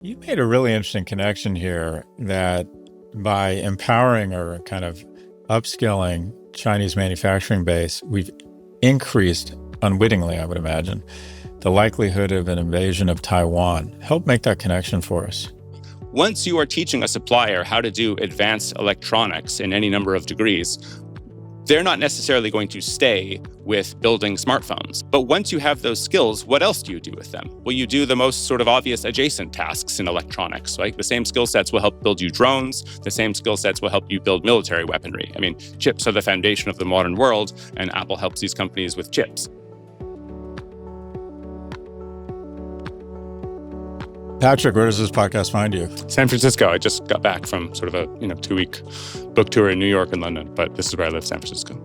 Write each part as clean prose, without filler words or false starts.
You made a really interesting connection here that by empowering or kind of upskilling Chinese manufacturing base, we've increased unwittingly, I would imagine, the likelihood of an invasion of Taiwan. Help make that connection for us. Once you are teaching a supplier how to do advanced electronics in any number of degrees, they're not necessarily going to stay with building smartphones. But once you have those skills, what else do you do with them? Well, you do the most sort of obvious adjacent tasks in electronics, right? The same skill sets will help build you drones. The same skill sets will help you build military weaponry. I mean, chips are the foundation of the modern world, and Apple helps these companies with chips. Patrick, where does this podcast find you? San Francisco. I just got back from sort of a 2-week book tour in New York and London, but this is where I live, San Francisco.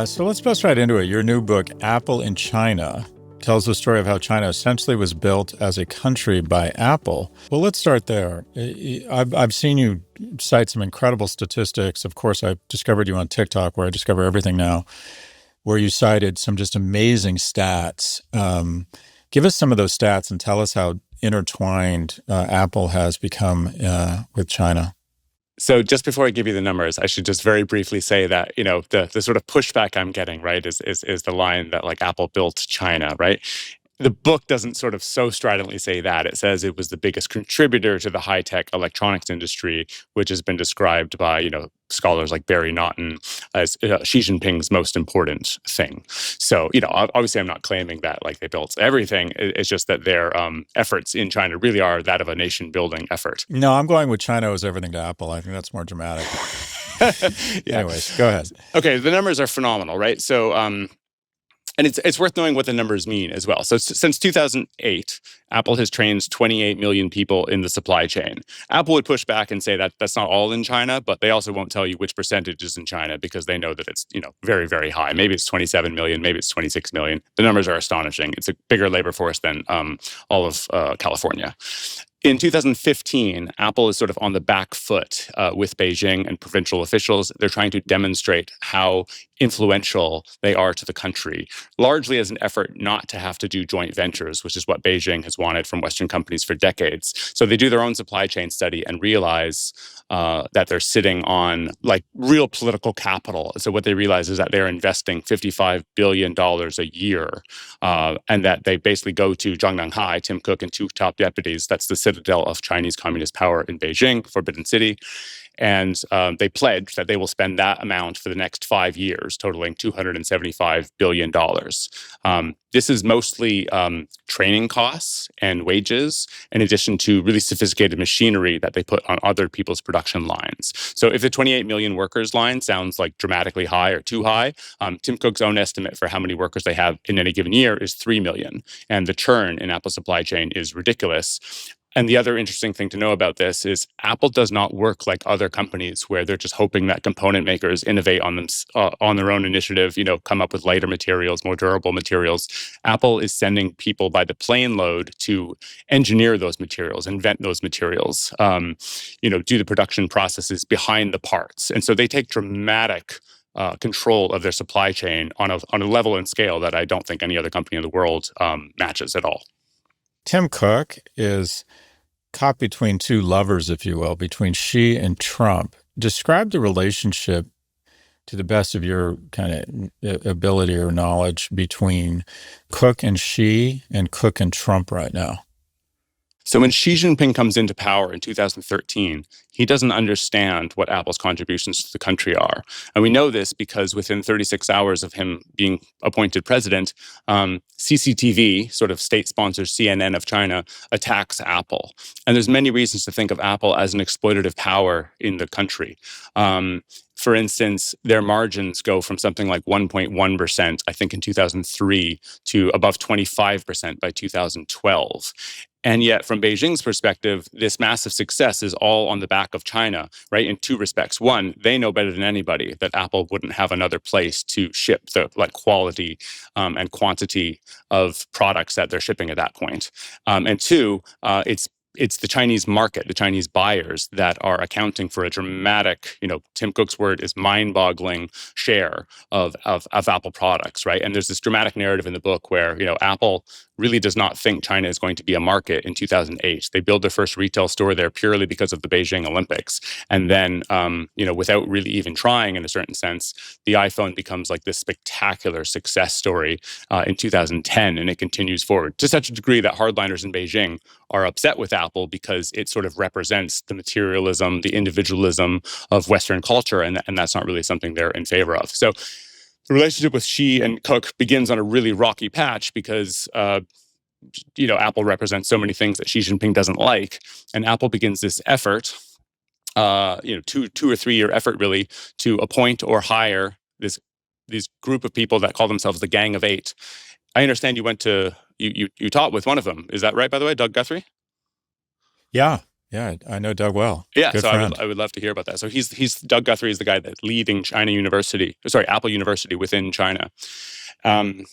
So let's bust right into it. Your new book, Apple in China, tells the story of how China essentially was built as a country by Apple. Well, let's start there. I've seen you cite some incredible statistics. Of course, I discovered you on TikTok, where I discover everything now, where you cited some just amazing stats. Give us some of those stats and tell us how intertwined Apple has become with China. So just before I give you the numbers, I should just very briefly say that, the sort of pushback I'm getting, right, is the line that like Apple built China, right? The book doesn't sort of so stridently say that. It says it was the biggest contributor to the high-tech electronics industry, which has been described by, scholars like Barry Naughton as Xi Jinping's most important thing. So, obviously I'm not claiming that like they built everything. It's just that their efforts in China really are that of a nation-building effort. No, I'm going with China owes everything to Apple. I think that's more dramatic. Yeah. Anyways, go ahead. Okay, the numbers are phenomenal, right? So, and it's worth knowing what the numbers mean as well. So since 2008, Apple has trained 28 million people in the supply chain. Apple would push back and say that that's not all in China, but they also won't tell you which percentage is in China because they know that it's very, very high. Maybe it's 27 million, maybe it's 26 million. The numbers are astonishing. It's a bigger labor force than all of California. In 2015, Apple is sort of on the back foot with Beijing and provincial officials. They're trying to demonstrate how influential they are to the country, largely as an effort not to have to do joint ventures, which is what Beijing has wanted from Western companies for decades. So they do their own supply chain study and realize that they're sitting on like real political capital. So what they realize is that they're investing $55 billion a year, and that they basically go to Zhang Nanghai, Tim Cook, and two top deputies. That's the citadel of Chinese communist power in Beijing, Forbidden City. And they pledge that they will spend that amount for the next 5 years, totaling $275 billion. This is mostly training costs and wages, in addition to really sophisticated machinery that they put on other people's production lines. So if the 28 million workers line sounds like dramatically high or too high, Tim Cook's own estimate for how many workers they have in any given year is 3 million. And the churn in Apple's supply chain is ridiculous. And the other interesting thing to know about this is Apple does not work like other companies where they're just hoping that component makers innovate on them on their own initiative, come up with lighter materials, more durable materials. Apple is sending people by the plane load to engineer those materials, invent those materials, do the production processes behind the parts. And so they take dramatic control of their supply chain on a level and scale that I don't think any other company in the world matches at all. Tim Cook is caught between two lovers, if you will, between Xi and Trump. Describe the relationship, to the best of your kind of ability or knowledge, between Cook and Xi and Cook and Trump right now. So when Xi Jinping comes into power in 2013, he doesn't understand what Apple's contributions to the country are. And we know this because within 36 hours of him being appointed president, CCTV, sort of state-sponsored CNN of China, attacks Apple. And there's many reasons to think of Apple as an exploitative power in the country. For instance, their margins go from something like 1.1%, I think in 2003, to above 25% by 2012. And yet, from Beijing's perspective, this massive success is all on the back of China, right? In two respects. One, they know better than anybody that Apple wouldn't have another place to ship the quality and quantity of products that they're shipping at that point. And two, it's the Chinese market, the Chinese buyers that are accounting for a dramatic, Tim Cook's word is mind-boggling share of Apple products, right? And there's this dramatic narrative in the book where, Apple really does not think China is going to be a market in 2008. They build their first retail store there purely because of the Beijing Olympics. And then, without really even trying in a certain sense, the iPhone becomes like this spectacular success story in 2010, and it continues forward to such a degree that hardliners in Beijing are upset with Apple because it sort of represents the materialism, the individualism of Western culture, and that's not really something they're in favor of. So the relationship with Xi and Cook begins on a really rocky patch because Apple represents so many things that Xi Jinping doesn't like, and Apple begins this effort, 2 or 3 year effort really, to appoint or hire this group of people that call themselves the Gang of Eight. I understand you went to you taught with one of them. Is that right, by the way, Doug Guthrie? Yeah, I know Doug well. Yeah, Good so friend. I would love to hear about that. So he's Doug Guthrie is the guy that's leading Apple University within China. And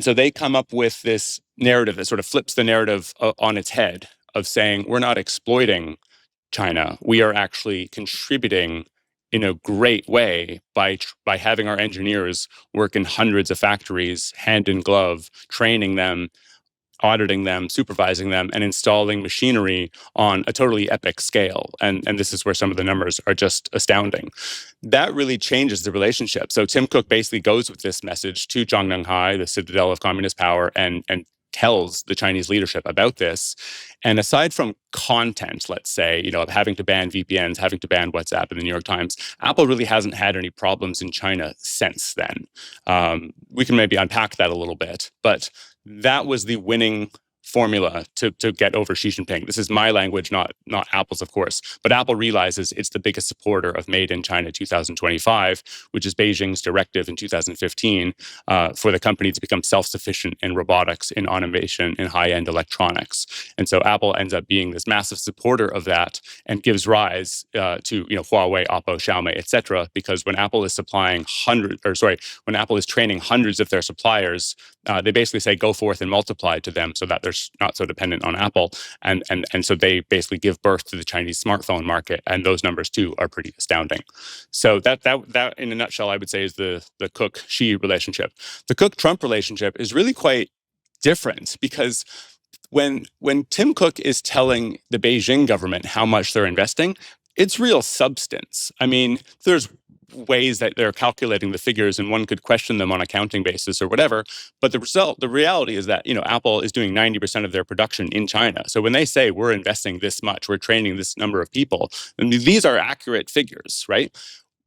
so they come up with this narrative that sort of flips the narrative on its head of saying, we're not exploiting China. We are actually contributing in a great way by having our engineers work in hundreds of factories, hand in glove, training them, auditing them, supervising them, and installing machinery on a totally epic scale. And this is where some of the numbers are just astounding. That really changes the relationship. So Tim Cook basically goes with this message to Zhongnanhai, the citadel of communist power, and tells the Chinese leadership about this. And aside from content, let's say, of having to ban VPNs, having to ban WhatsApp in the New York Times, Apple really hasn't had any problems in China since then. We can maybe unpack that a little bit, but that was the winning formula to get over Xi Jinping. This is my language, not Apple's, of course. But Apple realizes it's the biggest supporter of Made in China 2025, which is Beijing's directive in 2015 for the company to become self-sufficient in robotics, in automation, in high-end electronics. And so Apple ends up being this massive supporter of that and gives rise to Huawei, Oppo, Xiaomi, etc. Because when Apple is when Apple is training hundreds of their suppliers, they basically say, go forth and multiply to them so that they're not so dependent on Apple. And so they basically give birth to the Chinese smartphone market. And those numbers, too, are pretty astounding. So that in a nutshell, I would say is the Cook-Xi relationship. The Cook-Trump relationship is really quite different because when Tim Cook is telling the Beijing government how much they're investing, it's real substance. I mean, there's ways that they're calculating the figures, and one could question them on accounting basis or whatever. But the reality is that Apple is doing 90% of their production in China. So when they say we're investing this much, we're training this number of people, and these are accurate figures, right?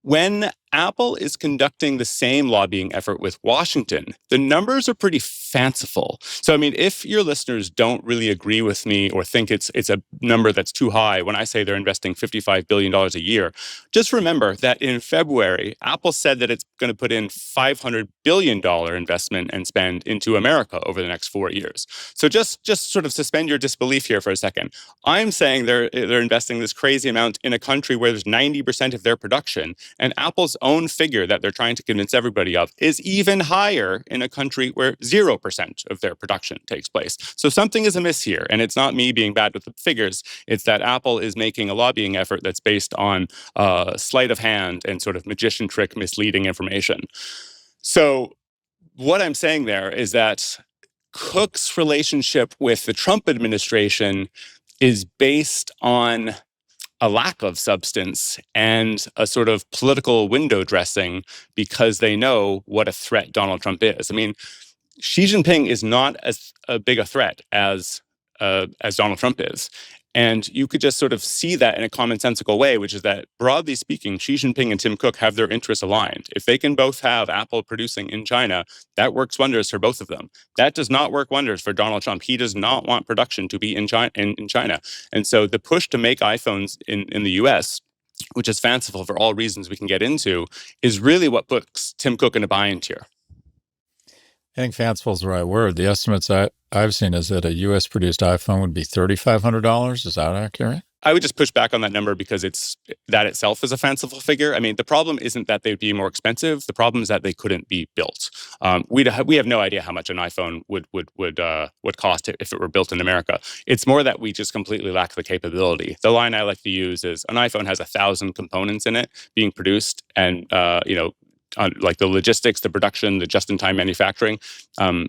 When Apple is conducting the same lobbying effort with Washington, the numbers are pretty fanciful. So, I mean, if your listeners don't really agree with me or think it's a number that's too high, when I say they're investing $55 billion a year, just remember that in February, Apple said that it's going to put in $500 billion investment and spend into America over the next 4 years. So just sort of suspend your disbelief here for a second. I'm saying they're investing this crazy amount in a country where there's 90% of their production, and Apple's own figure that they're trying to convince everybody of is even higher in a country where 0% of their production takes place. So something is amiss here, and it's not me being bad with the figures. It's that Apple is making a lobbying effort that's based on sleight of hand and sort of magician trick misleading information. So what I'm saying there is that Cook's relationship with the Trump administration is based on a lack of substance and a sort of political window dressing because they know what a threat Donald Trump is. I mean, Xi Jinping is not as big a threat as Donald Trump is. And you could just sort of see that in a commonsensical way, which is that, broadly speaking, Xi Jinping and Tim Cook have their interests aligned. If they can both have Apple producing in China, that works wonders for both of them. That does not work wonders for Donald Trump. He does not want production to be in China. And so the push to make iPhones in the U.S., which is fanciful for all reasons we can get into, is really what puts Tim Cook in a bind here. I think fanciful is the right word. The estimates I've seen is that a U.S. produced iPhone would be $3,500. Is that accurate? I would just push back on that number because that itself is a fanciful figure. I mean, the problem isn't that they'd be more expensive. The problem is that they couldn't be built. We have no idea how much an iPhone would cost if it were built in America. It's more that we just completely lack the capability. The line I like to use is an iPhone has 1,000 components in it being produced, and like the logistics, the production, the just-in-time manufacturing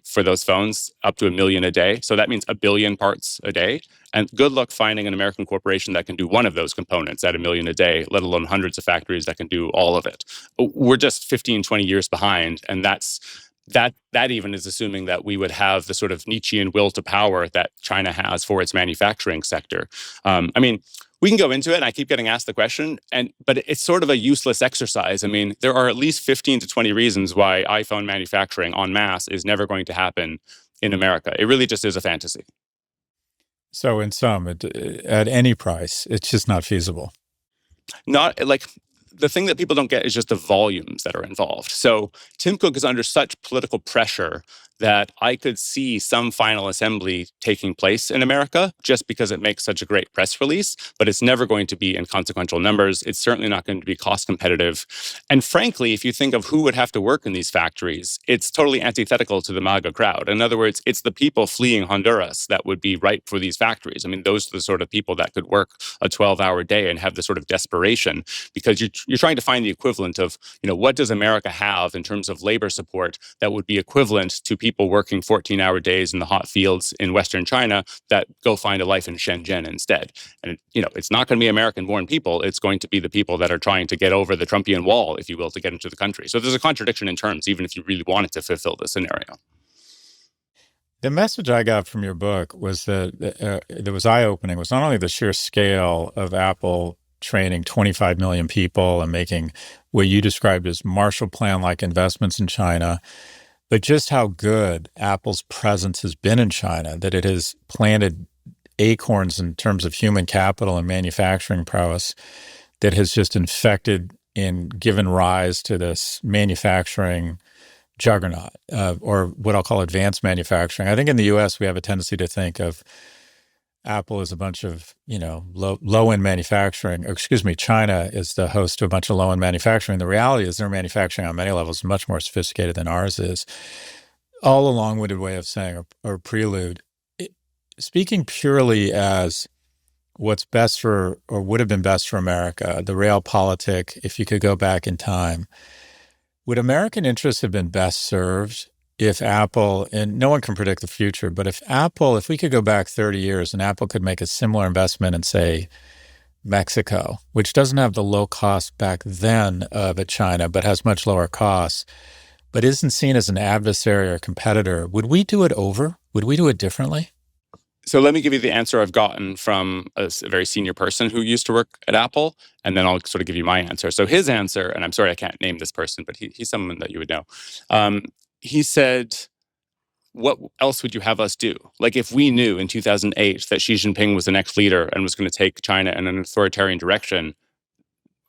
for those phones, up to 1 million a day. So that means 1 billion parts a day. And good luck finding an American corporation that can do one of those components at 1 million a day, let alone hundreds of factories that can do all of it. We're just 15, 20 years behind. And that even is assuming that we would have the sort of Nietzschean will to power that China has for its manufacturing sector. I mean, we can go into it, and I keep getting asked the question, but it's sort of a useless exercise. I mean, there are at least 15 to 20 reasons why iPhone manufacturing en masse is never going to happen in America. It really just is a fantasy. So in sum, at any price, it's just not feasible. Not like the thing that people don't get is just the volumes that are involved. So Tim Cook is under such political pressure that I could see some final assembly taking place in America just because it makes such a great press release, but it's never going to be in consequential numbers. It's certainly not going to be cost competitive. And frankly, if you think of who would have to work in these factories, it's totally antithetical to the MAGA crowd. In other words, it's the people fleeing Honduras that would be ripe for these factories. I mean, those are the sort of people that could work a 12-hour day and have the sort of desperation, because you're trying to find the equivalent of, what does America have in terms of labor support that would be equivalent to people working 14-hour days in the hot fields in Western China that go find a life in Shenzhen instead. And, it's not going to be American-born people. It's going to be the people that are trying to get over the Trumpian wall, if you will, to get into the country. So there's a contradiction in terms, even if you really wanted to fulfill the scenario. The message I got from your book was that was eye-opening, was not only the sheer scale of Apple training 25 million people and making what you described as Marshall Plan-like investments in China, but just how good Apple's presence has been in China, that it has planted acorns in terms of human capital and manufacturing prowess that has just infected and given rise to this manufacturing juggernaut, or what I'll call advanced manufacturing. I think in the U.S. we have a tendency to think of Apple as a bunch of, low-end manufacturing. Or excuse me, China is the host to a bunch of low-end manufacturing. The reality is their manufacturing on many levels is much more sophisticated than ours is. All a long-winded way of saying, or prelude, speaking purely as what's best for, or would have been best for America, the realpolitik, if you could go back in time, would American interests have been best served if Apple, and no one can predict the future, but if we could go back 30 years and Apple could make a similar investment in, say, Mexico, which doesn't have the low cost back then of China, but has much lower costs, but isn't seen as an adversary or competitor, would we do it over? Would we do it differently? So let me give you the answer I've gotten from a very senior person who used to work at Apple, and then I'll sort of give you my answer. So his answer, and I'm sorry I can't name this person, but he's someone that you would know. He said, what else would you have us do? Like, if we knew in 2008 that Xi Jinping was the next leader and was going to take China in an authoritarian direction,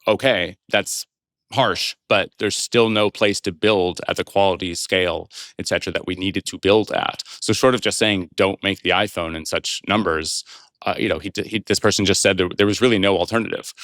okay, that's harsh, but there's still no place to build at the quality, scale, et cetera, that we needed to build at. So short of just saying, don't make the iPhone in such numbers, this person just said there was really no alternative.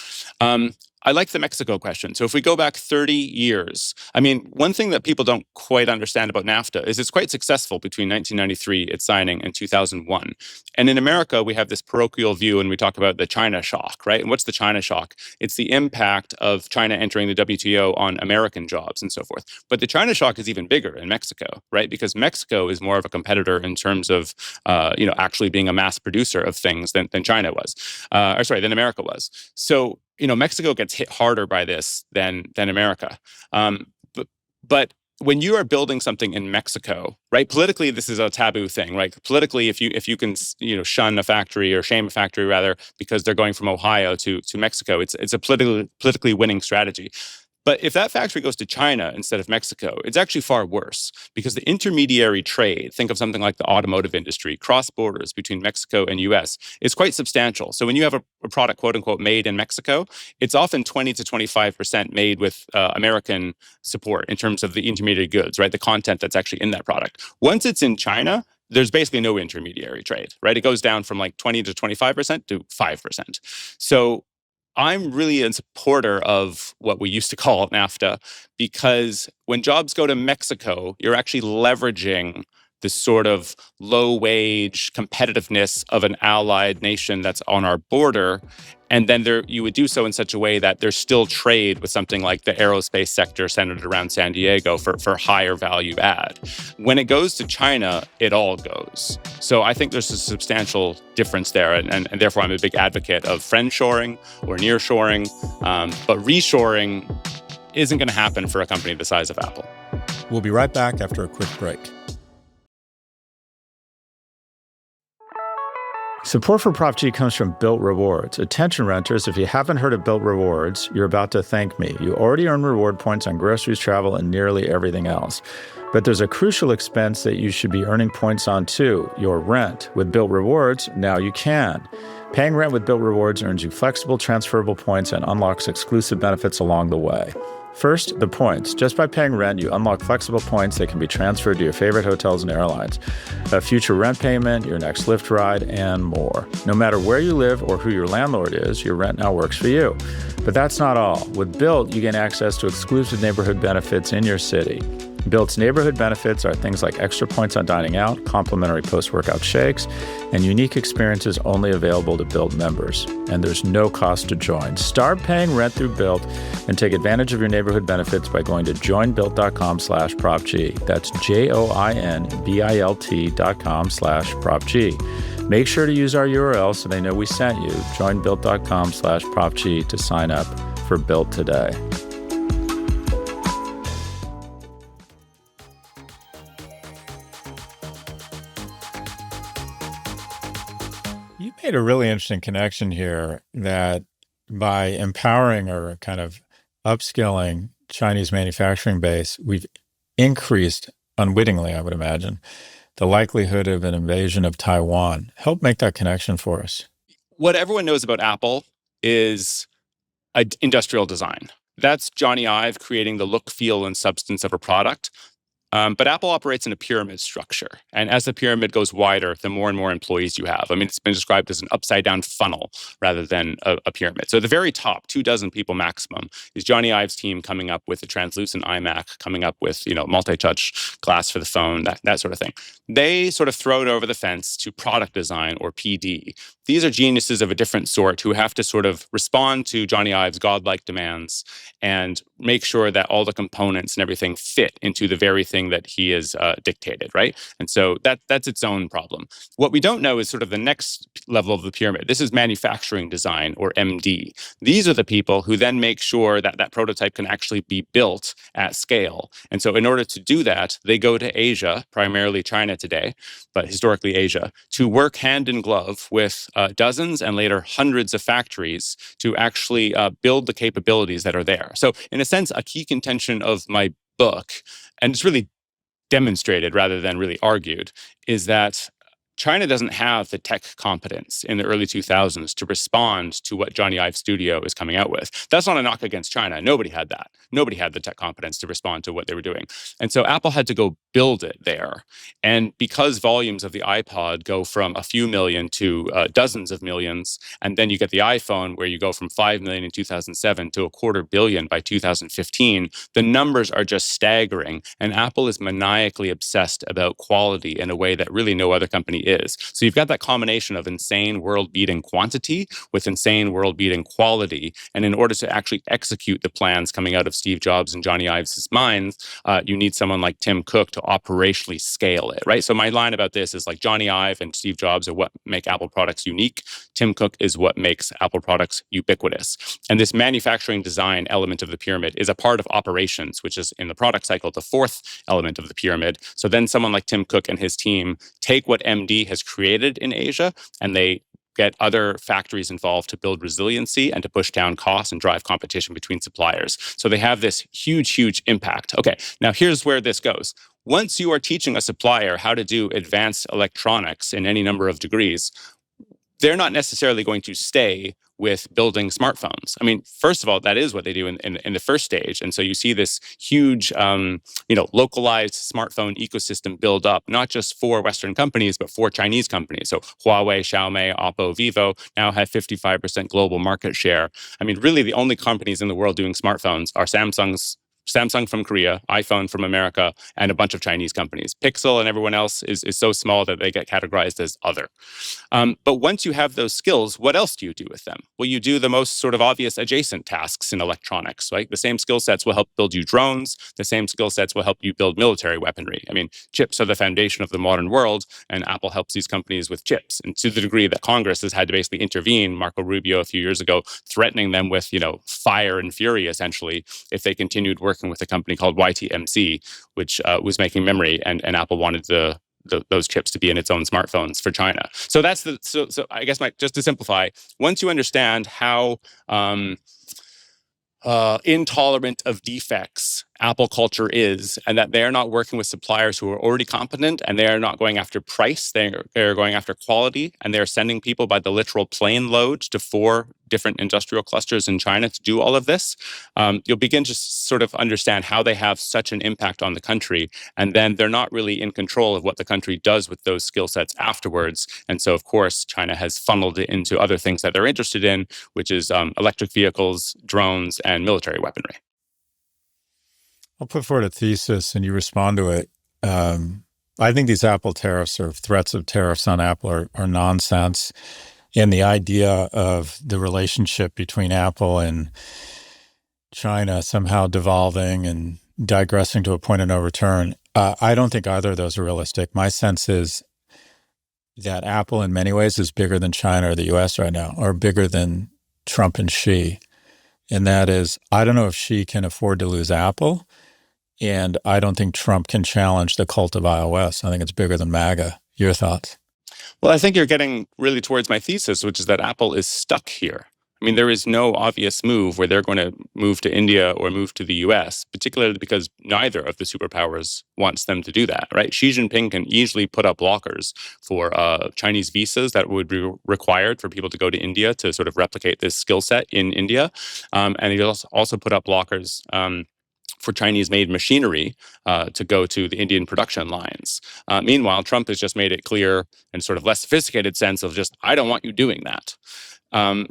I like the Mexico question. So if we go back 30 years, I mean, one thing that people don't quite understand about NAFTA is it's quite successful between 1993, its signing, and 2001. And in America, we have this parochial view, and we talk about the China shock, right? And what's the China shock? It's the impact of China entering the WTO on American jobs and so forth. But the China shock is even bigger in Mexico, right? Because Mexico is more of a competitor in terms of, actually being a mass producer of things than China was, than America was. So, Mexico gets hit harder by this than America. But when you are building something in Mexico, right? Politically, this is a taboo thing, right? Politically, if you can shun a factory or shame a factory rather because they're going from Ohio to Mexico, it's a politically winning strategy. But if that factory goes to China instead of Mexico, it's actually far worse because the intermediary trade, think of something like the automotive industry, cross borders between Mexico and U.S., is quite substantial. So when you have a product, quote unquote, made in Mexico, it's often 20 to 25% made with American support in terms of the intermediary goods, right? The content that's actually in that product. Once it's in China, there's basically no intermediary trade, right? It goes down from like 20 to 25% to 5%. So I'm really a supporter of what we used to call NAFTA, because when jobs go to Mexico, you're actually leveraging the sort of low wage competitiveness of an allied nation that's on our border. And then you would do so in such a way that there's still trade with something like the aerospace sector centered around San Diego for higher value add. When it goes to China, it all goes. So I think there's a substantial difference there. And therefore, I'm a big advocate of friendshoring or nearshoring. But reshoring isn't going to happen for a company the size of Apple. We'll be right back after a quick break. Support for Prof G comes from Built Rewards. Attention renters, if you haven't heard of Built Rewards, you're about to thank me. You already earn reward points on groceries, travel, and nearly everything else. But there's a crucial expense that you should be earning points on too, your rent. With Built Rewards, now you can. Paying rent with Built Rewards earns you flexible, transferable points and unlocks exclusive benefits along the way. First, the points. Just by paying rent, you unlock flexible points that can be transferred to your favorite hotels and airlines, a future rent payment, your next Lyft ride, and more. No matter where you live or who your landlord is, your rent now works for you. But that's not all. With Built, you gain access to exclusive neighborhood benefits in your city. Built's neighborhood benefits are things like extra points on dining out, complimentary post-workout shakes, and unique experiences only available to Built members. And there's no cost to join. Start paying rent through Built and take advantage of your neighborhood benefits by going to joinbuilt.com/PropG. That's joinbilt.com/PropG. Make sure to use our URL so they know we sent you, joinbuilt.com/PropG, to sign up for Built today. You made a really interesting connection here that by empowering or kind of upskilling Chinese manufacturing base, we've increased unwittingly, I would imagine, the likelihood of an invasion of Taiwan. Help make that connection for us. What everyone knows about Apple is industrial design. That's Johnny Ive creating the look, feel, and substance of a product. But Apple operates in a pyramid structure. And as the pyramid goes wider, the more and more employees you have. I mean, it's been described as an upside-down funnel rather than a pyramid. So the very top, 24 people maximum, is Johnny Ive's team coming up with a translucent iMac, coming up with, multi-touch glass for the phone, that sort of thing. They sort of throw it over the fence to product design, or PD. These are geniuses of a different sort who have to sort of respond to Johnny Ive's godlike demands and make sure that all the components and everything fit into the very thing that he has dictated, right? And so that's its own problem. What we don't know is sort of the next level of the pyramid. This is manufacturing design, or MD. These are the people who then make sure that that prototype can actually be built at scale. And so in order to do that, they go to Asia, primarily China today, but historically Asia, to work hand in glove with dozens and later hundreds of factories to actually build the capabilities that are there. So in a sense, a key contention of my book, and it's really demonstrated rather than really argued, is that China doesn't have the tech competence in the early 2000s to respond to what Johnny Ive Studio is coming out with. That's not a knock against China. Nobody had that. Nobody had the tech competence to respond to what they were doing. And so Apple had to go build it there. And because volumes of the iPod go from a few million to dozens of millions, and then you get the iPhone where you go from 5 million in 2007 to 250 million by 2015, the numbers are just staggering. And Apple is maniacally obsessed about quality in a way that really no other company is. So you've got that combination of insane world-beating quantity with insane world-beating quality. And in order to actually execute the plans coming out of Steve Jobs and Johnny Ive's minds, you need someone like Tim Cook to operationally scale it, right? So my line about this is like Johnny Ive and Steve Jobs are what make Apple products unique. Tim Cook is what makes Apple products ubiquitous. And this manufacturing design element of the pyramid is a part of operations, which is in the product cycle, the fourth element of the pyramid. So then someone like Tim Cook and his team take what MD has created in Asia, and they get other factories involved to build resiliency and to push down costs and drive competition between suppliers. So they have this huge, huge impact. Okay, now here's where this goes. Once you are teaching a supplier how to do advanced electronics in any number of degrees, they're not necessarily going to stay with building smartphones. I mean, first of all, that is what they do in the first stage. And so you see this huge, localized smartphone ecosystem build up, not just for Western companies, but for Chinese companies. So Huawei, Xiaomi, Oppo, Vivo now have 55% global market share. I mean, really the only companies in the world doing smartphones are Samsung from Korea, iPhone from America, and a bunch of Chinese companies. Pixel and everyone else is so small that they get categorized as other. But once you have those skills, what else do you do with them? Well, you do the most sort of obvious adjacent tasks in electronics, right? The same skill sets will help build you drones. The same skill sets will help you build military weaponry. I mean, chips are the foundation of the modern world, and Apple helps these companies with chips. And to the degree that Congress has had to basically intervene, Marco Rubio a few years ago, threatening them with, fire and fury, essentially, if they continued working with a company called YTMC, which was making memory, and Apple wanted those chips to be in its own smartphones for China. So that's so I guess just to simplify, once you understand how intolerant of defects Apple culture is, and that they're not working with suppliers who are already competent, and they're not going after price, they're going after quality, and they're sending people by the literal plane load to 4 different industrial clusters in China to do all of this, you'll begin to sort of understand how they have such an impact on the country, and then they're not really in control of what the country does with those skill sets afterwards. And so, of course, China has funneled it into other things that they're interested in, which is electric vehicles, drones, and military weaponry. I'll put forward a thesis and you respond to it. I think these Apple tariffs or threats of tariffs on Apple are nonsense. And the idea of the relationship between Apple and China somehow devolving and digressing to a point of no return, I don't think either of those are realistic. My sense is that Apple in many ways is bigger than China or the U.S. right now, or bigger than Trump and Xi. And that is, I don't know if Xi can afford to lose Apple. And I don't think Trump can challenge the cult of iOS. I think it's bigger than MAGA. Your thoughts? Well, I think you're getting really towards my thesis, which is that Apple is stuck here. I mean, there is no obvious move where they're going to move to India or move to the US, particularly because neither of the superpowers wants them to do that, right? Xi Jinping can easily put up blockers for Chinese visas that would be required for people to go to India to sort of replicate this skill set in India. And he also put up blockers for Chinese-made machinery to go to the Indian production lines. Meanwhile, Trump has just made it clear in sort of less sophisticated sense of just, I don't want you doing that.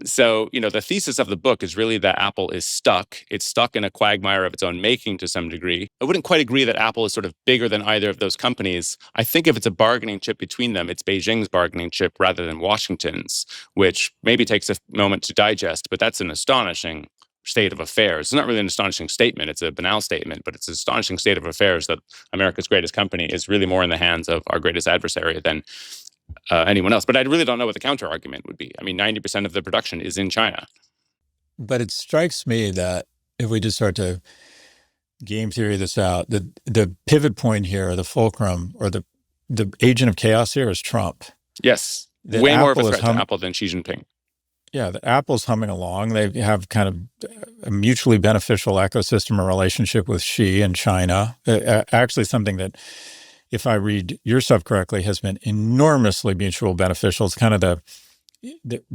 So, the thesis of the book is really that Apple is stuck. It's stuck in a quagmire of its own making to some degree. I wouldn't quite agree that Apple is sort of bigger than either of those companies. I think if it's a bargaining chip between them, it's Beijing's bargaining chip rather than Washington's, which maybe takes a moment to digest, but that's an astonishing state of affairs. It's not really an astonishing statement. It's a banal statement, but it's an astonishing state of affairs that America's greatest company is really more in the hands of our greatest adversary than anyone else. But I really don't know what the counter argument would be. I mean, 90% of the production is in China. But it strikes me that if we just start to game theory this out, the pivot point here, the fulcrum, or the agent of chaos here is Trump. Yes. That Way more Apple of a is threat to Apple than Xi Jinping. Yeah, the Apple's humming along. They have kind of a mutually beneficial ecosystem or relationship with Xi and China. Actually, something that, if I read your stuff correctly, has been enormously mutual beneficial. It's kind of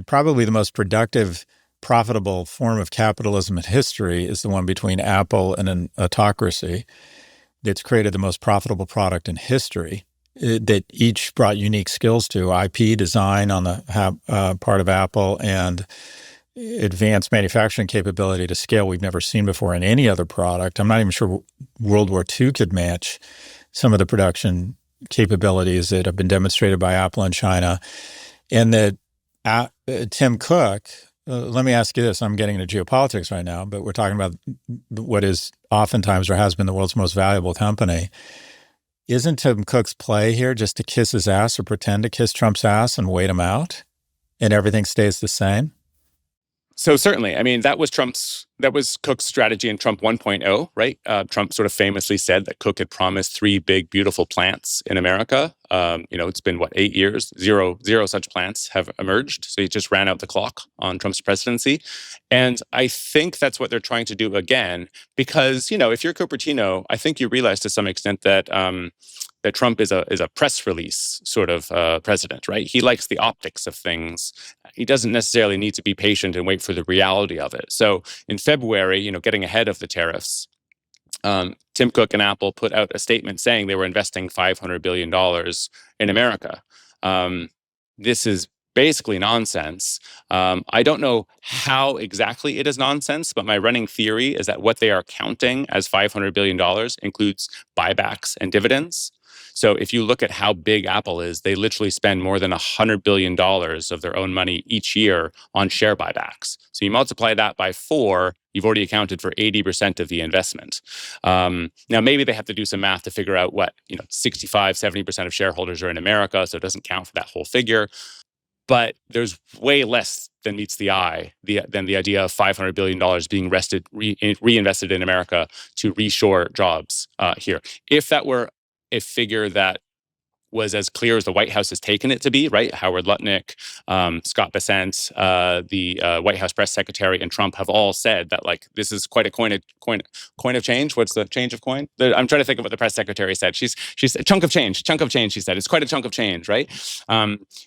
probably the most productive, profitable form of capitalism in history is the one between Apple and an autocracy that's created the most profitable product in history. That each brought unique skills to IP design on the part of Apple and advanced manufacturing capability to scale we've never seen before in any other product. I'm not even sure World War II could match some of the production capabilities that have been demonstrated by Apple in China. And that Tim Cook, let me ask you this. I'm getting into geopolitics right now, but we're talking about what is oftentimes or has been the world's most valuable company. Isn't Tim Cook's play here just to kiss his ass or pretend to kiss Trump's ass and wait him out and everything stays the same? So certainly, I mean, that was Cook's strategy in Trump 1.0, right? Trump sort of famously said that Cook had promised 3 big, beautiful plants in America. It's been 8 years, zero such plants have emerged. So he just ran out the clock on Trump's presidency. And I think that's what they're trying to do again, because, if you're Cupertino, I think you realize to some extent that that Trump is a press release sort of president, right? He likes the optics of things. He doesn't necessarily need to be patient and wait for the reality of it. So in February, getting ahead of the tariffs, Tim Cook and Apple put out a statement saying they were investing $500 billion in America. This is basically nonsense. I don't know how exactly it is nonsense, but my running theory is that what they are counting as $500 billion includes buybacks and dividends. So if you look at how big Apple is, they literally spend more than $100 billion of their own money each year on share buybacks. So you multiply that by 4, you've already accounted for 80% of the investment. Now, maybe they have to do some math to figure out what, 65, 70% of shareholders are in America, so it doesn't count for that whole figure. But there's way less than meets the eye than the idea of $500 billion being reinvested in America to reshore jobs here. If that were a figure that was as clear as the White House has taken it to be, right? Howard Lutnick, Scott Bessent, the White House press secretary, and Trump have all said that this is quite a coin of change. What's the change of coin? I'm trying to think of what the press secretary said. She's chunk of change. She said it's quite a chunk of change, right?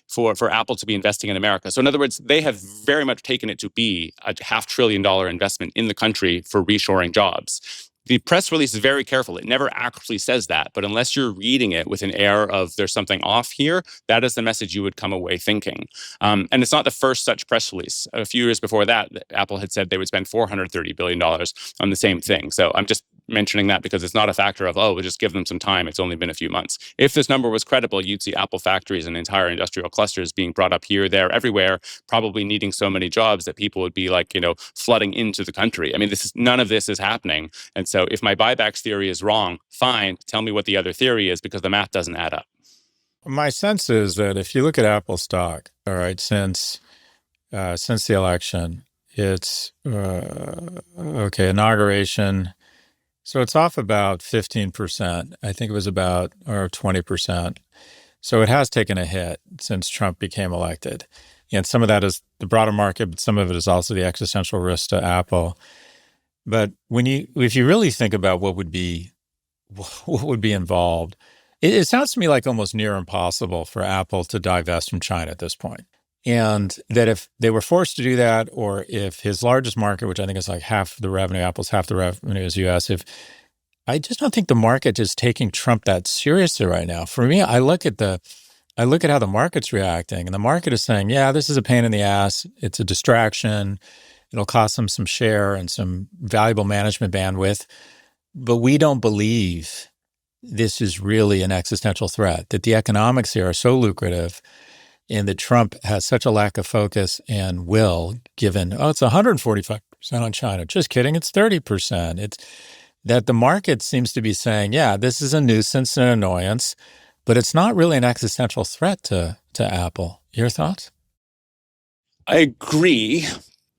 For Apple to be investing in America. So in other words, they have very much taken it to be a $500 billion investment in the country for reshoring jobs. The press release is very careful. It never actually says that, but unless you're reading it with an air of there's something off here, that is the message you would come away thinking. And it's not the first such press release. A few years before that, Apple had said they would spend $430 billion on the same thing. So I'm just mentioning that because it's not a factor of, we'll just give them some time. It's only been a few months. If this number was credible, you'd see Apple factories and entire industrial clusters being brought up here, there, everywhere, probably needing so many jobs that people would be flooding into the country. I mean, none of this is happening. And so if my buybacks theory is wrong, fine, tell me what the other theory is because the math doesn't add up. My sense is that if you look at Apple stock, all right, since the election, it's inauguration. So it's off about 15%. I think it was about 20%. So it has taken a hit since Trump became elected. And some of that is the broader market, but some of it is also the existential risk to Apple. But if you really think about what would be involved, it sounds to me like almost near impossible for Apple to divest from China at this point. And that if they were forced to do that, or if his largest market, which I think is like half the revenue, Apple's half the revenue is U.S., I just don't think the market is taking Trump that seriously right now. For me, I look at how the market's reacting, and the market is saying, yeah, this is a pain in the ass. It's a distraction. It'll cost them some share and some valuable management bandwidth. But we don't believe this is really an existential threat, that the economics here are so lucrative and that Trump has such a lack of focus and will, given, it's 145% on China. Just kidding, it's 30%. It's that the market seems to be saying, yeah, this is a nuisance and annoyance, but it's not really an existential threat to Apple. Your thoughts? I agree.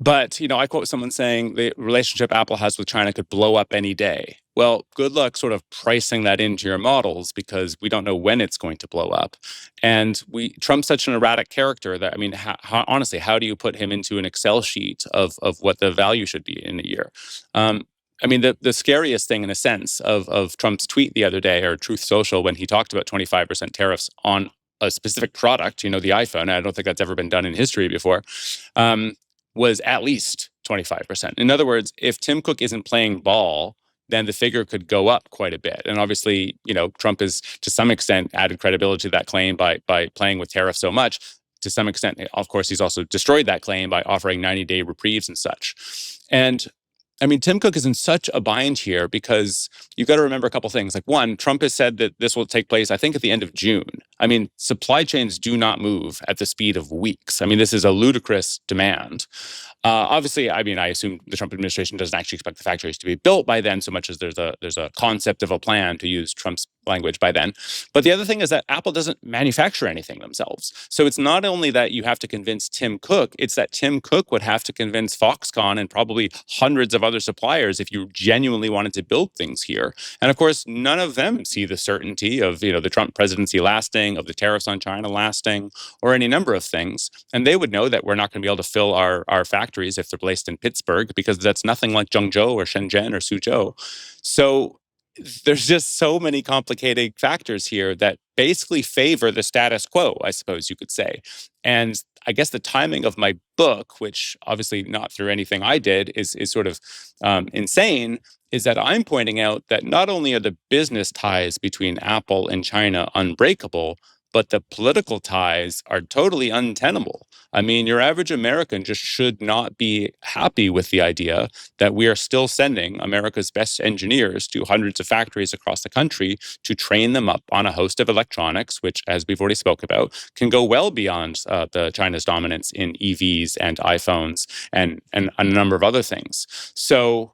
But, I quote someone saying the relationship Apple has with China could blow up any day. Well, good luck sort of pricing that into your models because we don't know when it's going to blow up. And Trump's such an erratic character that, honestly, how do you put him into an Excel sheet of what the value should be in a year? The scariest thing, in a sense, of Trump's tweet the other day, or Truth Social, when he talked about 25% tariffs on a specific product, the iPhone, I don't think that's ever been done in history before, was at least 25%. In other words, if Tim Cook isn't playing ball, then the figure could go up quite a bit. And obviously, Trump has, to some extent, added credibility to that claim by playing with tariffs so much. To some extent, of course, he's also destroyed that claim by offering 90-day reprieves and such. And Tim Cook is in such a bind here because you've got to remember a couple things. Like, one, Trump has said that this will take place, I think, at the end of June. Supply chains do not move at the speed of weeks. This is a ludicrous demand. Obviously, I assume the Trump administration doesn't actually expect the factories to be built by then, so much as there's a concept of a plan, to use Trump's language, by then. But the other thing is that Apple doesn't manufacture anything themselves. So it's not only that you have to convince Tim Cook, it's that Tim Cook would have to convince Foxconn and probably hundreds of other suppliers if you genuinely wanted to build things here. And of course, none of them see the certainty of the Trump presidency lasting, of the tariffs on China lasting, or any number of things. And they would know that we're not going to be able to fill our factories if they're placed in Pittsburgh, because that's nothing like Zhengzhou or Shenzhen or Suzhou. So there's just so many complicated factors here that basically favor the status quo, I suppose you could say. And I guess the timing of my book, which obviously not through anything I did, is sort of insane, is that I'm pointing out that not only are the business ties between Apple and China unbreakable, but the political ties are totally untenable. I mean, your average American just should not be happy with the idea that we are still sending America's best engineers to hundreds of factories across the country to train them up on a host of electronics, which, as we've already spoke about, can go well beyond the China's dominance in EVs and iPhones and a number of other things. So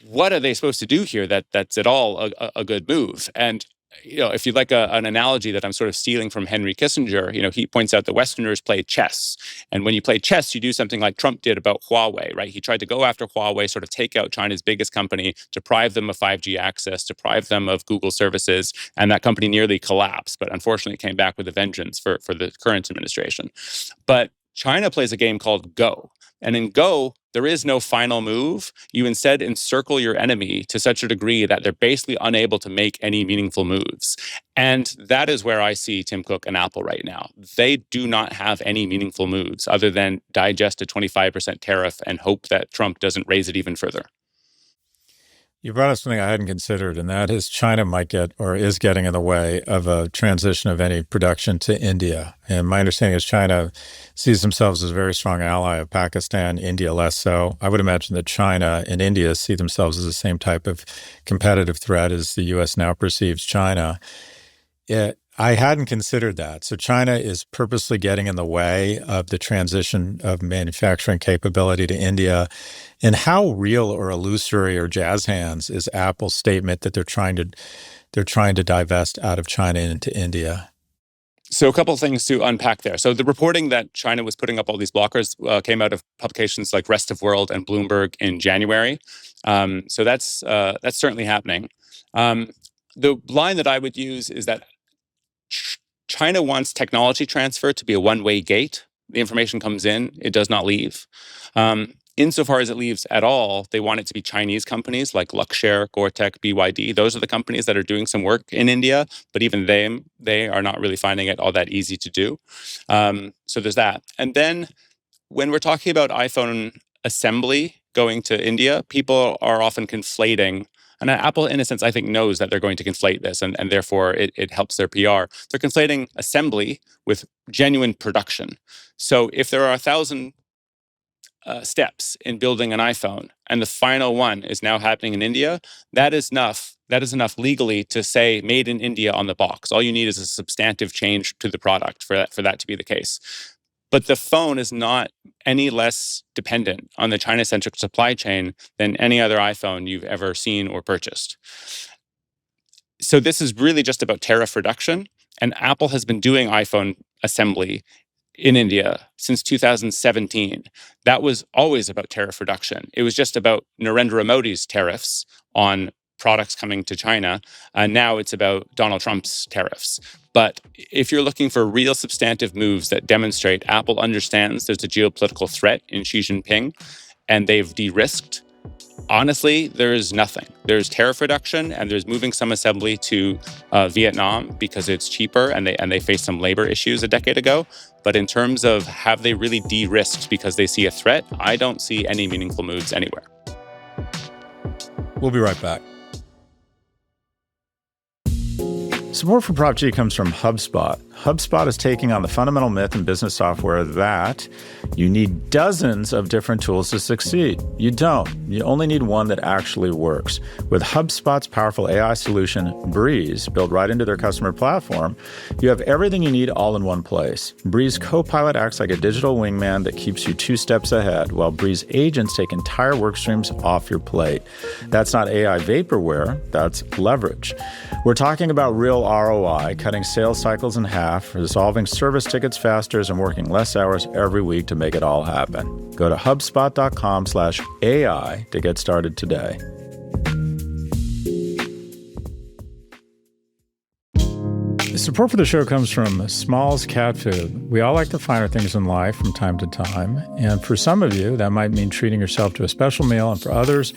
what are they supposed to do here that's at all a good move? And if you'd like an analogy that I'm sort of stealing from Henry Kissinger, he points out that Westerners play chess. And when you play chess, you do something like Trump did about Huawei, right? He tried to go after Huawei, sort of take out China's biggest company, deprive them of 5G access, deprive them of Google services, and that company nearly collapsed, but unfortunately came back with a vengeance for the current administration. But China plays a game called Go. And in Go, there is no final move. You instead encircle your enemy to such a degree that they're basically unable to make any meaningful moves. And that is where I see Tim Cook and Apple right now. They do not have any meaningful moves other than digest a 25% tariff and hope that Trump doesn't raise it even further. You brought up something I hadn't considered, and that is China might get or is getting in the way of a transition of any production to India. And my understanding is China sees themselves as a very strong ally of Pakistan, India less so. I would imagine that China and India see themselves as the same type of competitive threat as the U.S. now perceives China. I hadn't considered that. So China is purposely getting in the way of the transition of manufacturing capability to India. And how real or illusory or jazz hands is Apple's statement that they're trying to divest out of China into India? So a couple of things to unpack there. So the reporting that China was putting up all these blockers came out of publications like Rest of World and Bloomberg in January. So that's certainly happening. The line that I would use is that China wants technology transfer to be a one-way gate. The information comes in, it does not leave. Insofar as it leaves at all, they want it to be Chinese companies like Luxshare, Gore-Tex, BYD. Those are the companies that are doing some work in India, but even they are not really finding it all that easy to do. So there's that. And then when we're talking about iPhone assembly going to India, people are often conflating. And Apple, in a sense, I think knows that they're going to conflate this, and therefore it helps their PR. They're conflating assembly with genuine production. So if there are 1,000 steps in building an iPhone, and the final one is now happening in India, that is enough. That is enough legally to say "Made in India" on the box. All you need is a substantive change to the product for that to be the case. But the phone is not any less dependent on the China-centric supply chain than any other iPhone you've ever seen or purchased. So this is really just about tariff reduction. And Apple has been doing iPhone assembly in India since 2017. That was always about tariff reduction. It was just about Narendra Modi's tariffs on products coming to China. Now it's about Donald Trump's tariffs. But if you're looking for real substantive moves that demonstrate Apple understands there's a geopolitical threat in Xi Jinping and they've de-risked, honestly, there's nothing. There's tariff reduction and there's moving some assembly to Vietnam because it's cheaper and they faced some labor issues a decade ago. But in terms of have they really de-risked because they see a threat, I don't see any meaningful moves anywhere. We'll be right back. Support for Prop G comes from HubSpot. HubSpot is taking on the fundamental myth in business software that you need dozens of different tools to succeed. You don't. You only need one that actually works. With HubSpot's powerful AI solution, Breeze, built right into their customer platform, you have everything you need all in one place. Breeze Copilot acts like a digital wingman that keeps you 2 steps ahead, while Breeze agents take entire work streams off your plate. That's not AI vaporware, that's leverage. We're talking about real ROI, cutting sales cycles in half, resolving service tickets faster, and working less hours every week to make it all happen. Go to HubSpot.com/AI to get started today. Support for the show comes from Small's Cat Food. We all like the finer things in life from time to time. And for some of you, that might mean treating yourself to a special meal. And for others,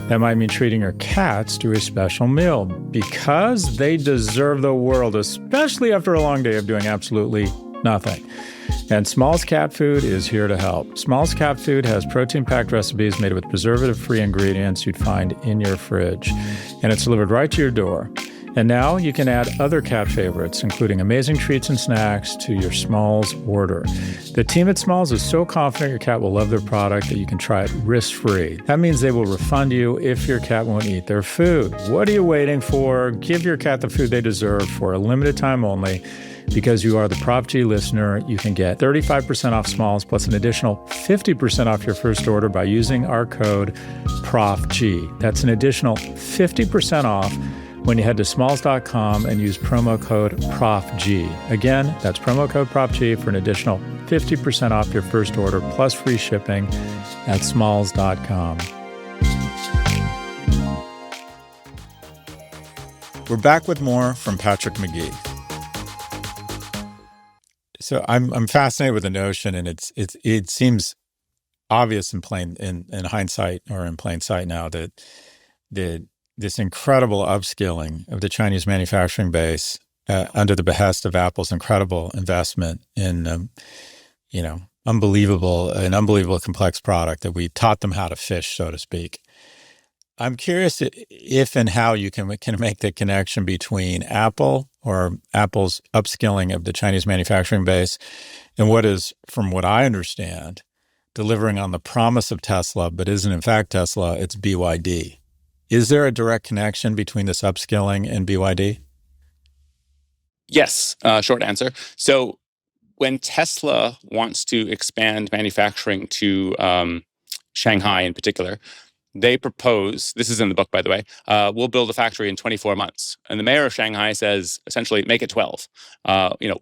that might mean treating your cats to a special meal because they deserve the world, especially after a long day of doing absolutely nothing. And Small's Cat Food is here to help. Small's Cat Food has protein-packed recipes made with preservative-free ingredients you'd find in your fridge. And it's delivered right to your door. And now you can add other cat favorites, including amazing treats and snacks, to your Smalls order. The team at Smalls is so confident your cat will love their product that you can try it risk-free. That means they will refund you if your cat won't eat their food. What are you waiting for? Give your cat the food they deserve for a limited time only. Because you are the Prof G listener, you can get 35% off Smalls plus an additional 50% off your first order by using our code PROFG. That's an additional 50% off when you head to smalls.com and use promo code PROFG. Again, that's promo code PROFG for an additional 50% off your first order plus free shipping at smalls.com. We're back with more from Patrick McGee. So I'm fascinated with the notion, and it seems obvious in hindsight or in plain sight now that this incredible upskilling of the Chinese manufacturing base under the behest of Apple's incredible investment in an unbelievable complex product that we taught them how to fish, so to speak. I'm curious if and how you can make the connection between Apple or Apple's upskilling of the Chinese manufacturing base and what is, from what I understand, delivering on the promise of Tesla, but isn't in fact Tesla, it's BYD. Is there a direct connection between this upskilling and BYD? Yes, short answer. So when Tesla wants to expand manufacturing to Shanghai in particular, they propose, this is in the book, by the way, we'll build a factory in 24 months. And the mayor of Shanghai says, essentially, make it 12.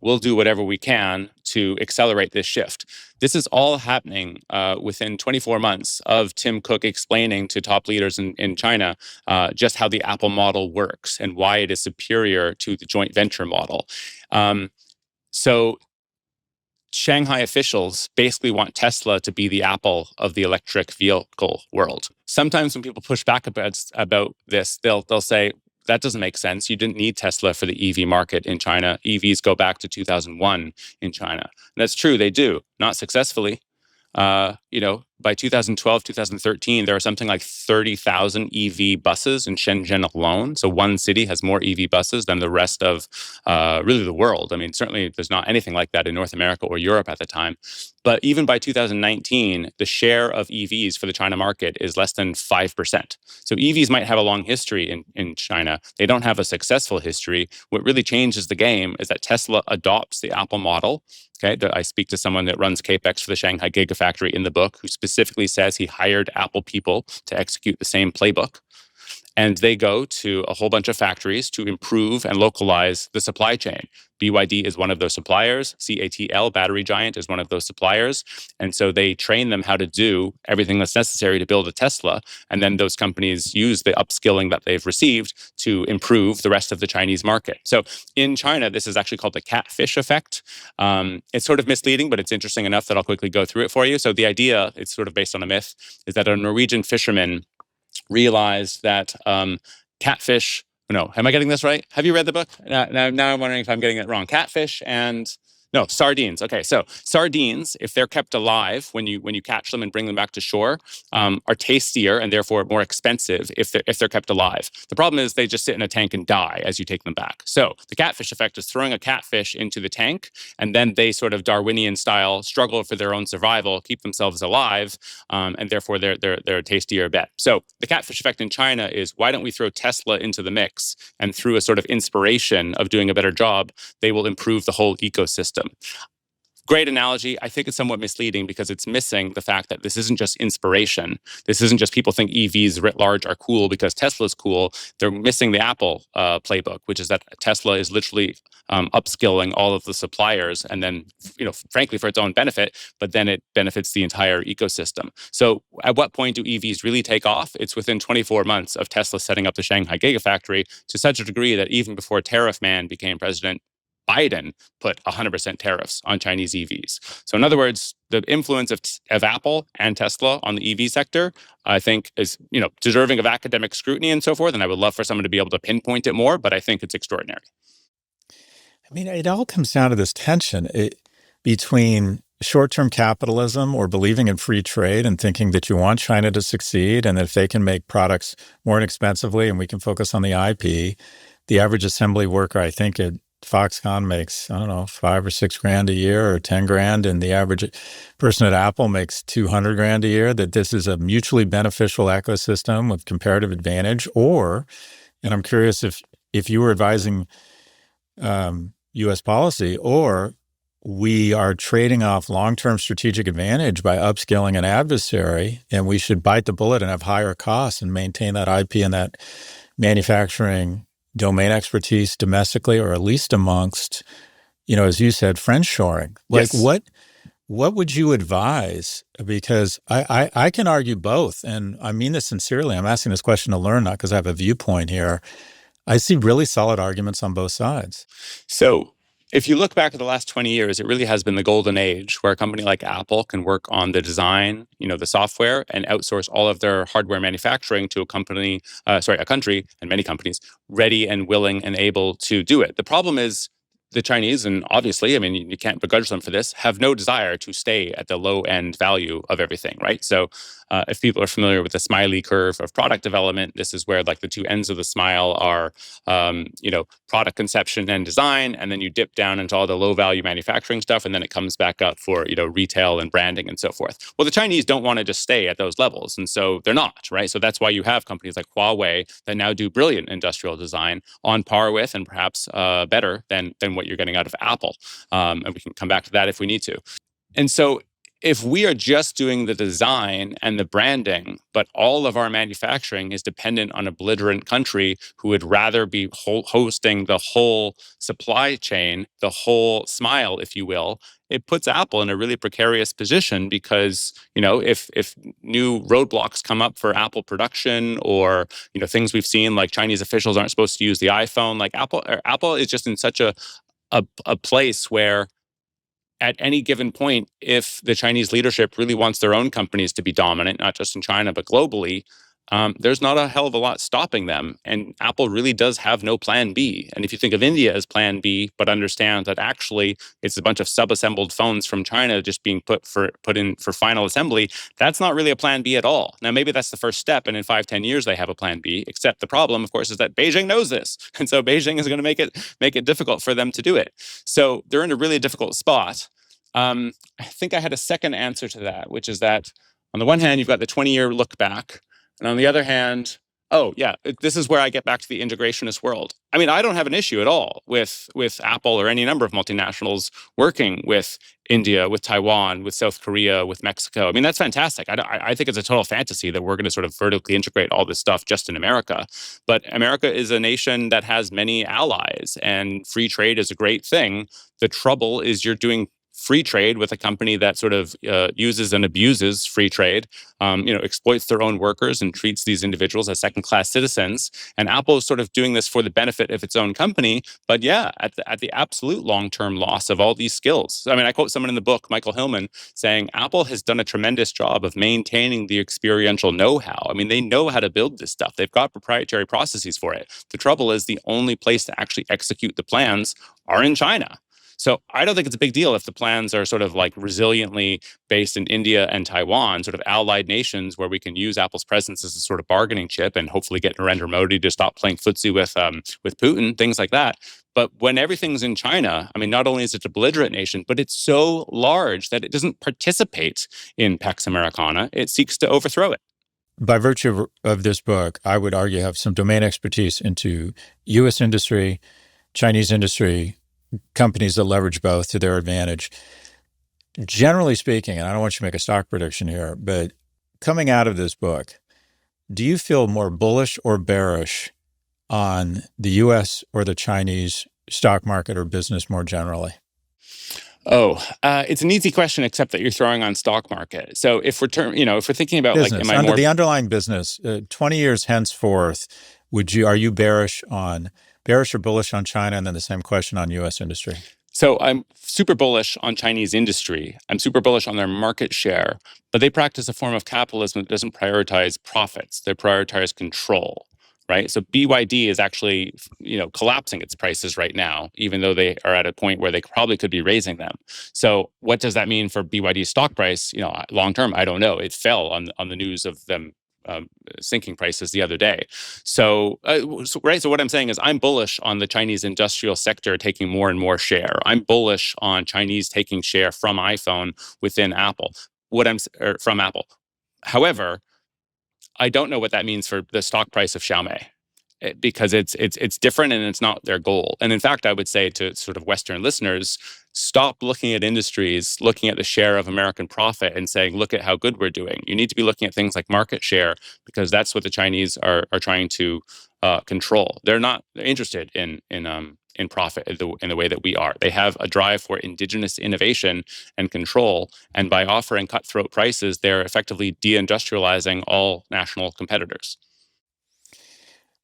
We'll do whatever we can to accelerate this shift. This is all happening within 24 months of Tim Cook explaining to top leaders in China just how the Apple model works and why it is superior to the joint venture model. So Shanghai officials basically want Tesla to be the Apple of the electric vehicle world. Sometimes when people push back about this, they'll say, that doesn't make sense. You didn't need Tesla for the EV market in China. EVs go back to 2001 in China. And that's true, they do, not successfully. By 2012, 2013, there are something like 30,000 EV buses in Shenzhen alone. So one city has more EV buses than the rest of really the world. I mean, certainly there's not anything like that in North America or Europe at the time. But even by 2019, the share of EVs for the China market is less than 5%. So EVs might have a long history in China. They don't have a successful history. What really changes the game is that Tesla adopts the Apple model. Okay, I speak to someone that runs CAPEX for the Shanghai Gigafactory in the book, who specifically says he hired Apple people to execute the same playbook. And they go to a whole bunch of factories to improve and localize the supply chain. BYD is one of those suppliers. CATL, Battery Giant, is one of those suppliers. And so they train them how to do everything that's necessary to build a Tesla. And then those companies use the upskilling that they've received to improve the rest of the Chinese market. So in China, this is actually called the catfish effect. It's sort of misleading, but it's interesting enough that I'll quickly go through it for you. So the idea, it's sort of based on a myth, is that a Norwegian fisherman realized that catfish, no, am I getting this right? Have you read the book? Now I'm wondering if I'm getting it wrong. Catfish and sardines. Okay, so sardines, if they're kept alive when you catch them and bring them back to shore, are tastier and therefore more expensive if they're kept alive. The problem is they just sit in a tank and die as you take them back. So the catfish effect is throwing a catfish into the tank, and then they sort of Darwinian style struggle for their own survival, keep themselves alive, and therefore they're a tastier bet. So the catfish effect in China is, why don't we throw Tesla into the mix, and through a sort of inspiration of doing a better job, they will improve the whole ecosystem. Great analogy. I think it's somewhat misleading because it's missing the fact that this isn't just inspiration. This isn't just people think EVs writ large are cool because Tesla's cool. They're missing the Apple playbook, which is that Tesla is literally upskilling all of the suppliers, and then, frankly, for its own benefit, but then it benefits the entire ecosystem. So at what point do EVs really take off? It's within 24 months of Tesla setting up the Shanghai Gigafactory to such a degree that even before Tariff Man became president, Biden put 100% tariffs on Chinese EVs. So in other words, the influence of Apple and Tesla on the EV sector, I think, is deserving of academic scrutiny and so forth. And I would love for someone to be able to pinpoint it more, but I think it's extraordinary. I mean, it all comes down to this tension between short-term capitalism or believing in free trade and thinking that you want China to succeed and that if they can make products more inexpensively and we can focus on the IP, the average assembly worker, I think at Foxconn makes, I don't know, $5 or $6 grand a year or 10 grand, and the average person at Apple makes 200 grand a year, that this is a mutually beneficial ecosystem with comparative advantage. Or, and I'm curious if you were advising U.S. policy, or we are trading off long-term strategic advantage by upskilling an adversary, and we should bite the bullet and have higher costs and maintain that IP and that manufacturing domain expertise domestically, or at least amongst, as you said, friendshoring. Like, Yes. what would you advise? Because I can argue both, and I mean this sincerely. I'm asking this question to learn, not because I have a viewpoint here. I see really solid arguments on both sides. So if you look back at the last 20 years, it really has been the golden age where a company like Apple can work on the design, the software, and outsource all of their hardware manufacturing to a country, and many companies, ready and willing and able to do it. The problem is the Chinese, and obviously, I mean, you can't begrudge them for this, have no desire to stay at the low end value of everything, right? So if people are familiar with the smiley curve of product development, this is where like the two ends of the smile are, product conception and design, and then you dip down into all the low value manufacturing stuff, and then it comes back up for, retail and branding and so forth. Well, the Chinese don't want to just stay at those levels, and so they're not, right? So that's why you have companies like Huawei that now do brilliant industrial design on par with and perhaps better than what you're getting out of Apple. And we can come back to that if we need to. And so if we are just doing the design and the branding, but all of our manufacturing is dependent on a belligerent country who would rather be hosting the whole supply chain, the whole smile, if you will, it puts Apple in a really precarious position because, if new roadblocks come up for Apple production, or, things we've seen like Chinese officials aren't supposed to use the iPhone, like Apple is just in such a place where at any given point, if the Chinese leadership really wants their own companies to be dominant, not just in China, but globally, there's not a hell of a lot stopping them. And Apple really does have no plan B. And if you think of India as plan B, but understand that actually it's a bunch of sub-assembled phones from China just being put in for final assembly, that's not really a plan B at all. Now, maybe that's the first step. And in 5-10 years, they have a plan B, except the problem, of course, is that Beijing knows this. And so Beijing is going to make it difficult for them to do it. So they're in a really difficult spot. I think I had a second answer to that, which is that on the one hand, you've got the 20-year look back. And on the other hand, this is where I get back to the integrationist world. I mean, I don't have an issue at all with Apple or any number of multinationals working with India, with Taiwan, with South Korea, with Mexico. I mean, that's fantastic. I think it's a total fantasy that we're going to sort of vertically integrate all this stuff just in America. But America is a nation that has many allies, and free trade is a great thing. The trouble is you're doing free trade with a company that sort of uses and abuses free trade, exploits their own workers and treats these individuals as second-class citizens. And Apple is sort of doing this for the benefit of its own company, but at the absolute long-term loss of all these skills. I mean, I quote someone in the book, Michael Hillman, saying Apple has done a tremendous job of maintaining the experiential know-how. I mean, they know how to build this stuff. They've got proprietary processes for it. The trouble is the only place to actually execute the plans are in China. So I don't think it's a big deal if the plans are sort of like resiliently based in India and Taiwan, sort of allied nations where we can use Apple's presence as a sort of bargaining chip and hopefully get Narendra Modi to stop playing footsie with Putin, things like that. But when everything's in China, I mean, not only is it a belligerent nation, but it's so large that it doesn't participate in Pax Americana. It seeks to overthrow it. By virtue of this book, I would argue have some domain expertise into U.S. industry, Chinese industry, companies that leverage both to their advantage. Generally speaking, and I don't want you to make a stock prediction here, but coming out of this book, do you feel more bullish or bearish on the U.S. or the Chinese stock market or business more generally? It's an easy question, except that you're throwing on stock market. So if we're thinking about business, like, the underlying business, 20 years henceforth, are you bearish on Bearish or bullish on China, and then the same question on U.S. industry. So I'm super bullish on Chinese industry. I'm super bullish on their market share, but they practice a form of capitalism that doesn't prioritize profits. They prioritize control, right? So BYD is actually, collapsing its prices right now, even though they are at a point where they probably could be raising them. So what does that mean for BYD's stock price? Long term, I don't know. It fell on the news of them sinking prices the other day. Right. So what I'm saying is I'm bullish on the Chinese industrial sector taking more and more share. I'm bullish on Chinese taking share from iPhone within Apple. From Apple. However, I don't know what that means for the stock price of Xiaomi. Because it's different and it's not their goal. And in fact, I would say to sort of Western listeners, stop looking at industries, looking at the share of American profit and saying, look at how good we're doing. You need to be looking at things like market share, because that's what the Chinese are trying to control. They're not interested in profit in the way that we are. They have a drive for indigenous innovation and control. And by offering cutthroat prices, they're effectively deindustrializing all national competitors.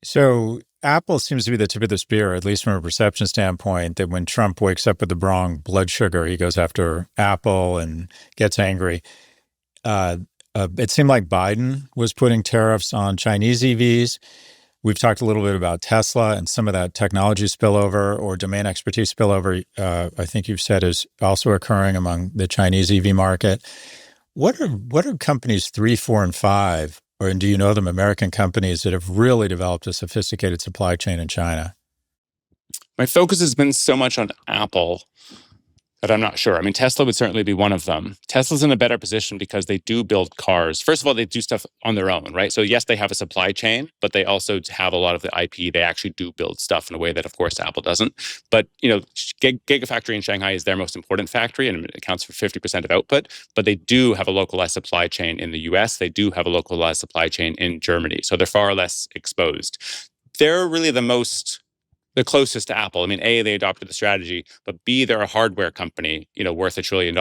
So Apple seems to be the tip of the spear, at least from a perception standpoint, that when Trump wakes up with the wrong blood sugar, he goes after Apple and gets angry. It seemed like Biden was putting tariffs on Chinese EVs. We've talked a little bit about Tesla and some of that technology spillover or domain expertise spillover, I think you've said is also occurring among the Chinese EV market. What are companies 3, 4, and 5, or do you know them, American companies that have really developed a sophisticated supply chain in China? My focus has been so much on Apple that I'm not sure. I mean, Tesla would certainly be one of them. Tesla's in a better position because they do build cars. First of all, they do stuff on their own, right? So yes, they have a supply chain, but they also have a lot of the IP. They actually do build stuff in a way that, of course, Apple doesn't. But, Gigafactory in Shanghai is their most important factory, and it accounts for 50% of output. But they do have a localized supply chain in the U.S. They do have a localized supply chain in Germany. So they're far less exposed. They're really the closest to Apple. I mean, A, they adopted the strategy, but B, they're a hardware company, worth $1 trillion.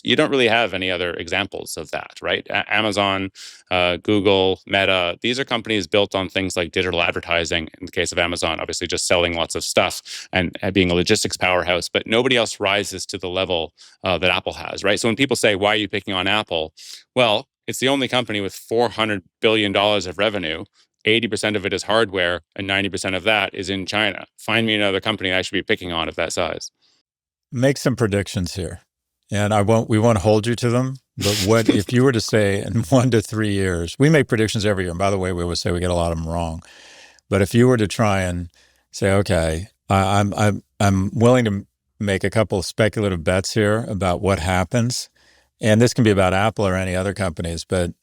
You don't really have any other examples of that, right? Amazon, Google, Meta, these are companies built on things like digital advertising. In the case of Amazon, obviously just selling lots of stuff and being a logistics powerhouse, but nobody else rises to the level that Apple has, right? So when people say, why are you picking on Apple? Well, it's the only company with $400 billion of revenue. 80% of it is hardware, and 90% of that is in China. Find me another company I should be picking on of that size. Make some predictions here, and we won't hold you to them. But what if you were to say in 1 to 3 years? We make predictions every year, and by the way, we always say we get a lot of them wrong. But if you were to try and say, okay, I'm willing to make a couple of speculative bets here about what happens, and this can be about Apple or any other companies, but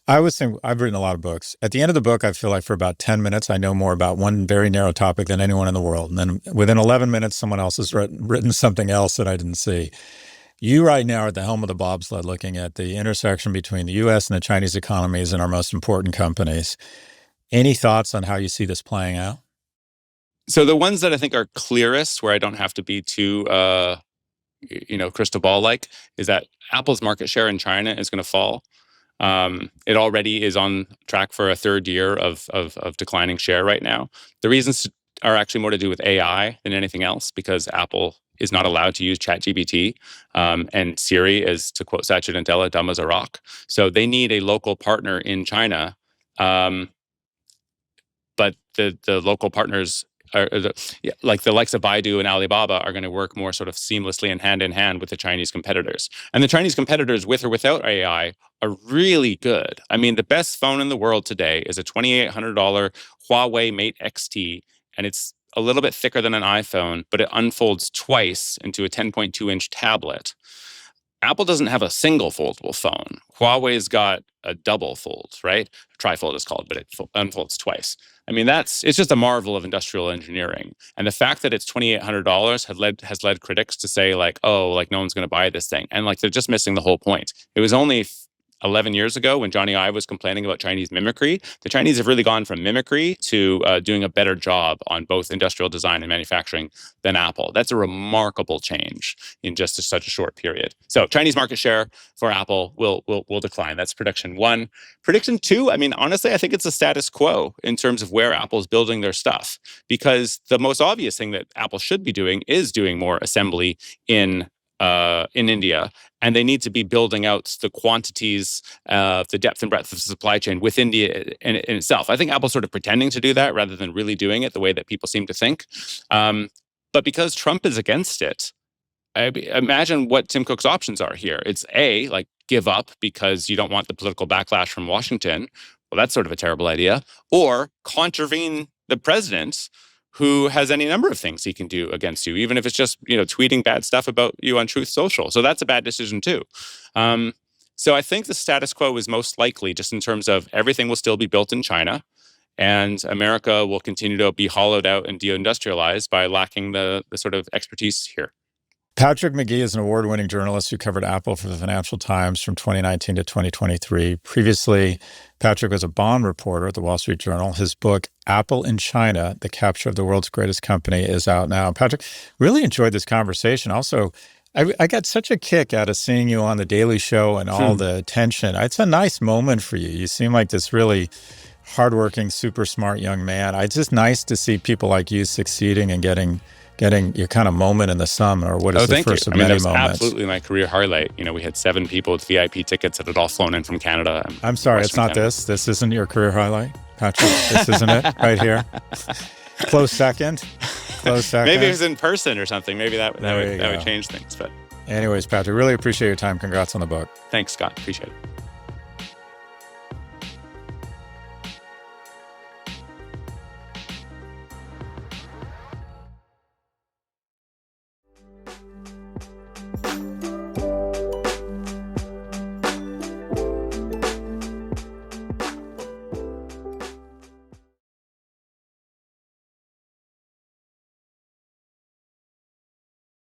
I always think I've written a lot of books. At the end of the book, I feel like for about 10 minutes, I know more about one very narrow topic than anyone in the world. And then within 11 minutes, someone else has written something else that I didn't see. You right now are at the helm of the bobsled looking at the intersection between the U.S. and the Chinese economies and our most important companies. Any thoughts on how you see this playing out? So the ones that I think are clearest, where I don't have to be too crystal ball-like, is that Apple's market share in China is going to fall. It already is on track for a third year of declining share right now. The reasons are actually more to do with AI than anything else, because Apple is not allowed to use ChatGPT, and Siri is, to quote Satya Nadella, dumb as a rock. So they need a local partner in China, but the local partners like the likes of Baidu and Alibaba are going to work more sort of seamlessly and hand in hand with the Chinese competitors. And the Chinese competitors, with or without AI, are really good. I mean, the best phone in the world today is a $2,800 Huawei Mate XT, and it's a little bit thicker than an iPhone, but it unfolds twice into a 10.2-inch tablet. Apple doesn't have a single foldable phone. Huawei's got a double fold, right? Trifold is called, but it unfolds twice. I mean, it's just a marvel of industrial engineering. And the fact that it's $2,800 has led critics to say, like, oh, like no one's going to buy this thing. And like they're just missing the whole point. It was only 11 years ago when Johnny Ive was complaining about Chinese mimicry. The Chinese have really gone from mimicry to doing a better job on both industrial design and manufacturing than Apple. That's a remarkable change in just such a short period. So Chinese market share for Apple will decline. That's prediction one. Prediction two, I mean, honestly, I think it's a status quo in terms of where Apple's building their stuff, because the most obvious thing that Apple should be doing is doing more assembly in India, and they need to be building out the quantities, the depth and breadth of the supply chain with India in itself. I think Apple's sort of pretending to do that rather than really doing it the way that people seem to think. But because Trump is against it, I imagine what Tim Cook's options are here. It's A, like give up because you don't want the political backlash from Washington. Well, that's sort of a terrible idea. Or contravene the president, who has any number of things he can do against you, even if it's just, tweeting bad stuff about you on Truth Social. So that's a bad decision too. So I think the status quo is most likely, just in terms of everything will still be built in China, and America will continue to be hollowed out and deindustrialized by lacking the sort of expertise here. Patrick McGee is an award-winning journalist who covered Apple for the Financial Times from 2019 to 2023. Previously, Patrick was a bond reporter at the Wall Street Journal. His book, Apple in China, The Capture of the World's Greatest Company, is out now. Patrick, really enjoyed this conversation. Also, I got such a kick out of seeing you on The Daily Show and all the attention. It's a nice moment for you. You seem like this really hardworking, super smart young man. It's just nice to see people like you succeeding and getting your kind of moment in the sun, or what is the first of many that was moments. Absolutely my career highlight. We had 7 people with VIP tickets that had all flown in from Canada. I'm sorry, it's not Canada. This isn't your career highlight, Patrick. This isn't it right here. Close second. Maybe it was in person or something. Maybe that would change things. But anyways, Patrick, really appreciate your time. Congrats on the book. Thanks, Scott. Appreciate it.